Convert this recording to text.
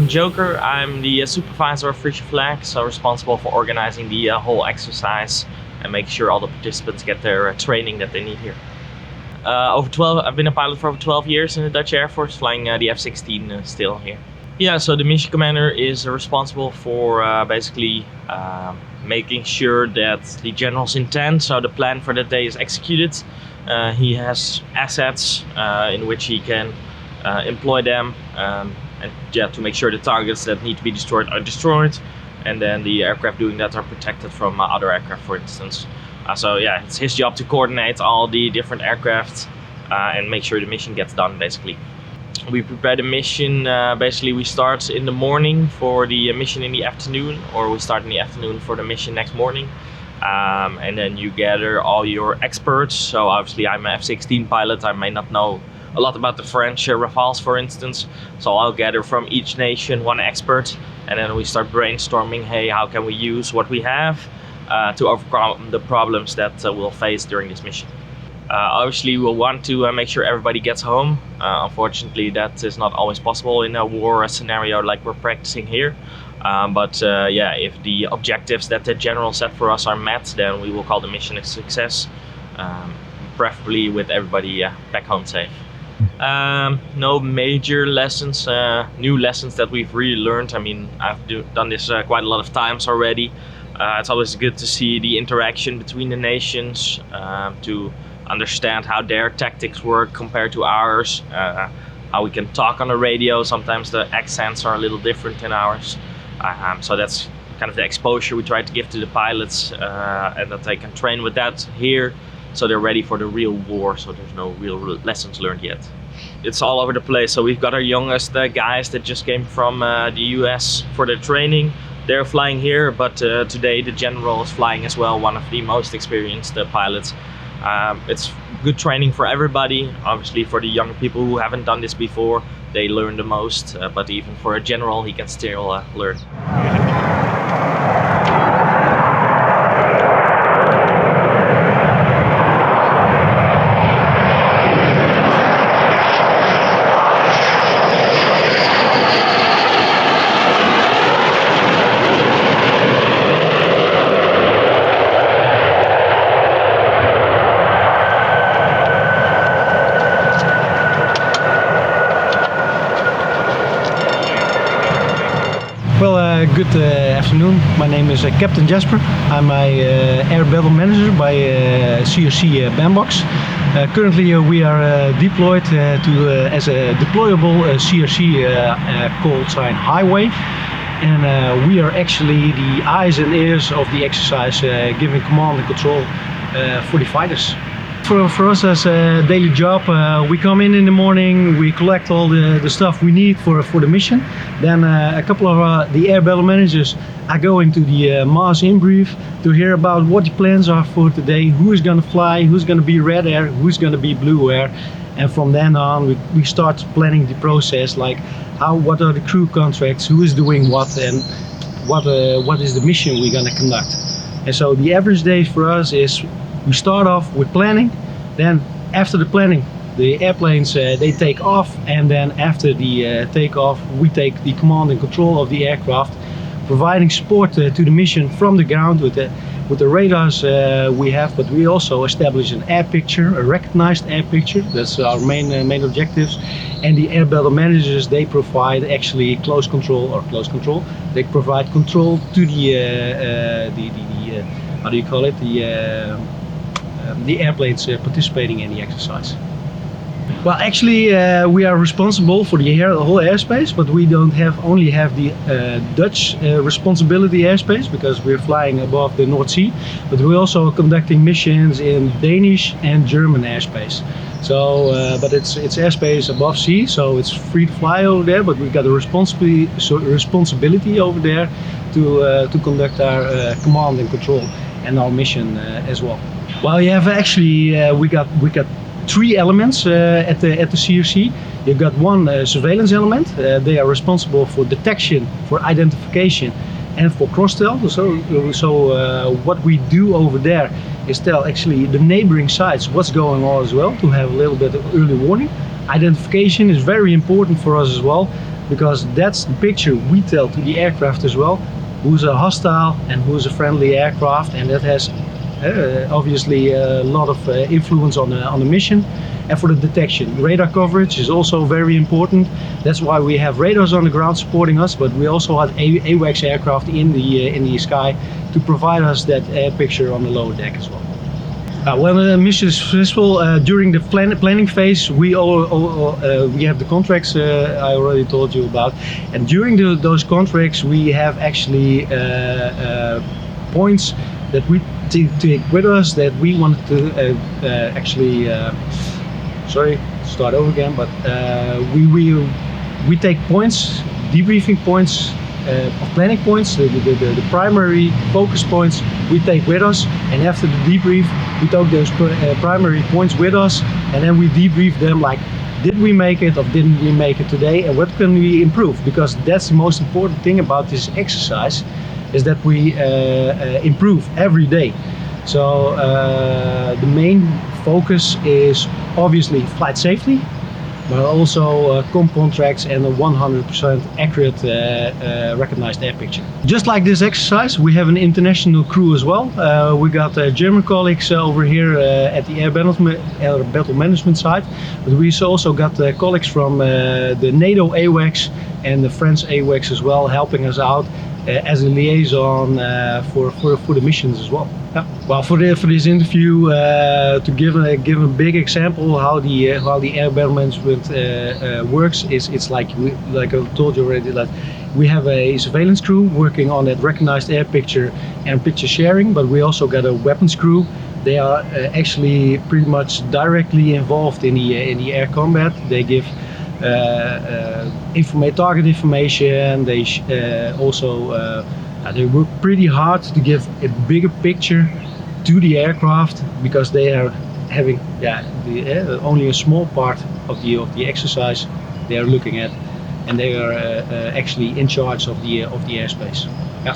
I'm Joker. I'm the supervisor of Frisian Flag, so responsible for organizing the whole exercise and make sure all the participants get their training that they need here. I've been a pilot for over 12 years in the Dutch Air Force, flying the F-16 still here. Yeah, so the mission commander is responsible for basically making sure that the general's intent, so the plan for that day, is executed. He has assets in which he can employ them and to make sure the targets that need to be destroyed are destroyed, and then the aircraft doing that are protected from other aircraft, for instance. So yeah, it's his job to coordinate all the different aircraft and make sure the mission gets done, basically. We prepare the mission, basically we start in the morning for the mission in the afternoon, or we start in the afternoon for the mission next morning. And then you gather all your experts. So obviously I'm an F-16 pilot, I may not know a lot about the French Rafales, for instance. So I'll gather from each nation one expert, and then we start brainstorming, hey, how can we use what we have to overcome the problems that we'll face during this mission. Obviously we'll want to make sure everybody gets home. Unfortunately that is not always possible in a war scenario like we're practicing here. But yeah, if the objectives that the general set for us are met, then we will call the mission a success, preferably with everybody back home safe. No major lessons, new lessons that we've really learned. I mean, I've done this quite a lot of times already. It's always good to see the interaction between the nations, to understand how their tactics work compared to ours, how we can talk on the radio. Sometimes the accents are a little different than ours. So that's kind of the exposure we try to give to the pilots, and that they can train with that here, so they're ready for the real war, so there's no real lessons learned yet. It's all over the place. So we've got our youngest guys that just came from the US for their training. They're flying here, but today the general is flying as well, one of the most experienced pilots. It's good training for everybody. Obviously for the young people who haven't done this before, they learn the most, but even for a general, he can still learn. Good afternoon. My name is Captain Jasper. I'm a air battle manager by CRC Bandbox. Currently we are deployed as a deployable CRC call sign Highway, and we are actually the eyes and ears of the exercise, giving command and control for the fighters. For us as a daily job, we come in the morning, we collect all the stuff we need for the mission. Then a couple of the air battle managers are going to the mass in brief to hear about what the plans are for today, who is going to fly, who's going to be red air, who's going to be blue air. And from then on we start planning the process, like what are the crew contracts, who is doing what, and what is the mission we're going to conduct. And so the average day for us is we start off with planning, then after the planning the airplanes they take off, and then after the takeoff we take the command and control of the aircraft, providing support to the mission from the ground with the radars we have, but we also establish an air picture, a recognized air picture. That's our main objectives. And the air battle managers, they provide actually close control. They provide control to the how do you call it, the airplanes participating in the exercise. Well, actually we are responsible for the whole airspace, but we don't only have the Dutch responsibility airspace, because we're flying above the North Sea, but we're also conducting missions in Danish and German airspace. So, but it's airspace above sea, so it's free to fly over there, but we've got a responsibility over there to conduct our command and control and our mission as well. Well, you have actually we got three elements at the CRC. You've got one surveillance element. They are responsible for detection, for identification, and for cross-tell. So what we do over there is tell actually the neighboring sites what's going on as well, to have a little bit of early warning. Identification is very important for us as well. because that's the picture we tell to the aircraft as well, who's a hostile and who's a friendly aircraft, and that has obviously a lot of influence on the mission. And for the detection, radar coverage is also very important. That's why we have radars on the ground supporting us, but we also have AWACS aircraft in the sky to provide us that air picture on the lower deck as well. When the mission is successful, during the planning phase, we have the contracts I already told you about, and during those contracts we have actually points that we take with us that we wanted to start over again, but we take points, debriefing points, of planning points, the primary focus points we take with us, and after the debrief we take those primary points with us, and then we debrief them like, did we make it or didn't we make it today, and what can we improve, because that's the most important thing about this exercise, is that we improve every day. So the main focus is obviously flight safety, but also comp contracts and a 100% accurate recognized air picture. Just like this exercise, we have an international crew as well. We got German colleagues over here at the air battle management side, but we also got colleagues from the NATO AWACS and the French AWACS as well, helping us out as a liaison for the missions as well. Yeah. Well, for this interview, to give a big example how the air battle management works, it's like I told you already, that we have a surveillance crew working on that recognized air picture and picture sharing, but we also got a weapons crew. They are actually pretty much directly involved in the air combat. They give target information. They also they work pretty hard to give a bigger picture to the aircraft, because they are having only a small part of the exercise they are looking at, and they are actually in charge of the airspace. Yeah.